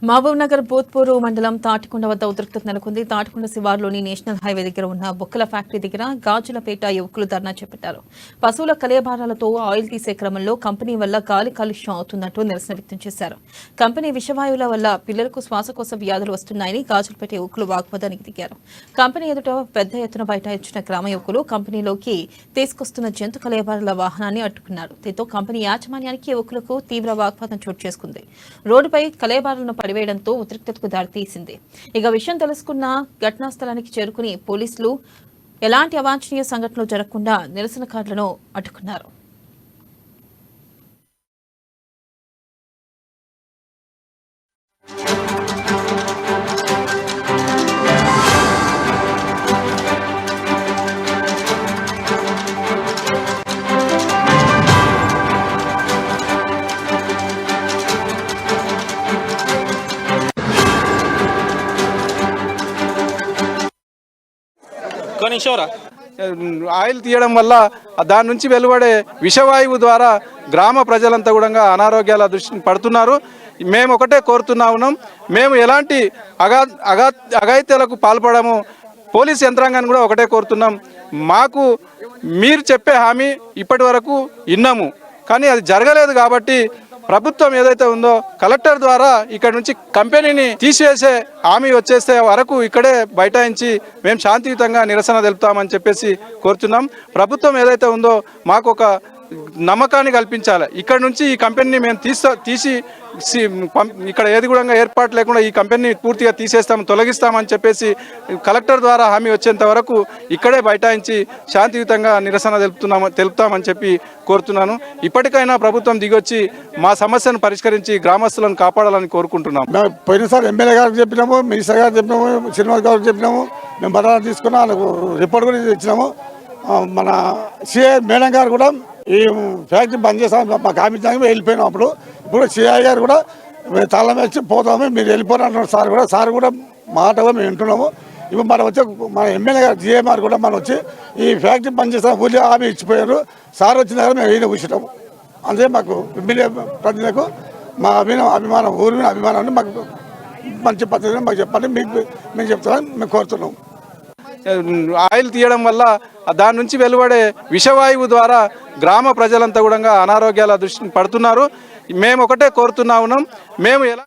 మహబూబ్నగర్ భూత్పూర్ మండలం తాటికొండ వద్ద ఉద్రిక్తత నెలకొంది. తాటికొండ శివార్లోని నేషనల్ హైవే దగ్గర ఉన్న బొక్కల ఫ్యాక్టరీ దగ్గర గాజులపేట యువకులు ధర్నా చేపట్టారు. పశువుల కలేబరాలతో ఆయిల్ తీసే క్రమంలో కంపెనీ వల్ల గాలి కాలుష్యం అవుతుందంటూ నిరసన వ్యక్తం చేశారు. కంపెనీ విషవాయువుల వల్ల పిల్లలకు శ్వాసకోశ వ్యాధులు వస్తున్నాయని గాజులపేట యువకులు వాగ్వాదానికి దిగారు. కంపెనీ ఎదుట పెద్ద ఎత్తున బైఠాయించిన గ్రామ యువకులు కంపెనీలోకి తీసుకొస్తున్న జంతు కలేబరాల వాహనాన్ని అడ్డుకున్నారు. దీంతో కంపెనీ యాజమాన్యానికి యువకులకు తీవ్ర వాగ్వాదం చోటు చేసుకుంది. రోడ్డుపై కలేబరాలను పడివేయడంతో ఉద్రిక్తతకు దారితీసింది. ఇక విషయం తెలుసుకున్న ఘటనా స్థలానికి చేరుకుని పోలీసులు ఎలాంటి అవాంఛనీయ సంఘటనలు జరగకుండా నిరసనకారులను అడ్డుకున్నారు. ఆయిల్ తీయడం వల్ల దాని నుంచి వెలువడే విషవాయువు ద్వారా గ్రామ ప్రజలంతా కూడా అనారోగ్యాల దృష్టిని పడుతున్నారు. మేము ఒకటే కోరుతున్నా ఉన్నాం, మేము ఎలాంటి అఘాయిత్యాలకు పాల్పడము. పోలీస్ యంత్రాంగాన్ని కూడా ఒకటే కోరుతున్నాం, మాకు మీరు చెప్పే హామీ ఇప్పటి వరకు విన్నాము, కానీ అది జరగలేదు. కాబట్టి ప్రభుత్వం ఏదైతే ఉందో కలెక్టర్ ద్వారా ఇక్కడ నుంచి కంపెనీని తీసివేసే హామీ వచ్చేస్తే వరకు ఇక్కడే బైఠాయించి మేము శాంతియుతంగా నిరసన తెలుపుతామని చెప్పేసి కోరుతున్నాం. ప్రభుత్వం ఏదైతే ఉందో మాకు ఒక నమ్మకాన్ని కల్పించాలి. ఇక్కడ నుంచి ఈ కంపెనీని మేము తీసి ఇక్కడ ఏది కూడా ఏర్పాటు లేకుండా ఈ కంపెనీని పూర్తిగా తొలగిస్తామని చెప్పేసి కలెక్టర్ ద్వారా హామీ వచ్చేంత వరకు ఇక్కడే బైఠాయించి శాంతియుతంగా నిరసన తెలుపుతామని చెప్పి కోరుతున్నాను. ఇప్పటికైనా ప్రభుత్వం దిగొచ్చి మా సమస్యను పరిష్కరించి గ్రామస్తులను కాపాడాలని కోరుకుంటున్నాం. పోయినసారి ఎమ్మెల్యే గారికి చెప్పినాము, మినిస్టర్ గారికి చెప్పినాము, శ్రీనివాస్ గారికి చెప్పినాము, మేము బరాలు తీసుకున్నాం, వాళ్ళకు రిపోర్ట్ కూడా ఇచ్చినాము. మన సిఐ మేడం గారు కూడా ఈ ఫ్యాక్టరీ బంద్ చేస్తాం మాకు హామీ వెళ్ళిపోయినాం. ఇప్పుడు సిఐ గారు కూడా మేము తాళం వేసి పోతాము, మీరు వెళ్ళిపోరు అంటున్నారు. సార్ కూడా మాట మేము వింటున్నాము. ఇప్పుడు మనం వచ్చి మన ఎమ్మెల్యే గారు జిఎంఆర్ కూడా మనం వచ్చి ఈ ఫ్యాక్టరీ బంద్ చేస్తాం ఊళ్ళో హామీ ఇచ్చిపోయారు. సార్ వచ్చిన దగ్గర మేము ఈయన కూర్చుంటాము. అంతే మాకు ఎమ్మెల్యే ప్రజలకు మా అభిమానం ఊరి మీద అభిమానాన్ని మాకు మంచి పద్ధతిగా మాకు చెప్పండి, మేము చెప్తామని మేము కోరుతున్నాం. ఆయిల్ తీయడం వల్ల దాని నుంచి వెలువడే విషవాయువు ద్వారా గ్రామ ప్రజలంతా కూడా అనారోగ్యాల దృష్టిని పడుతున్నారు. మేము ఒకటే కోరుతున్నా ఉన్నాం, మేము ఎలా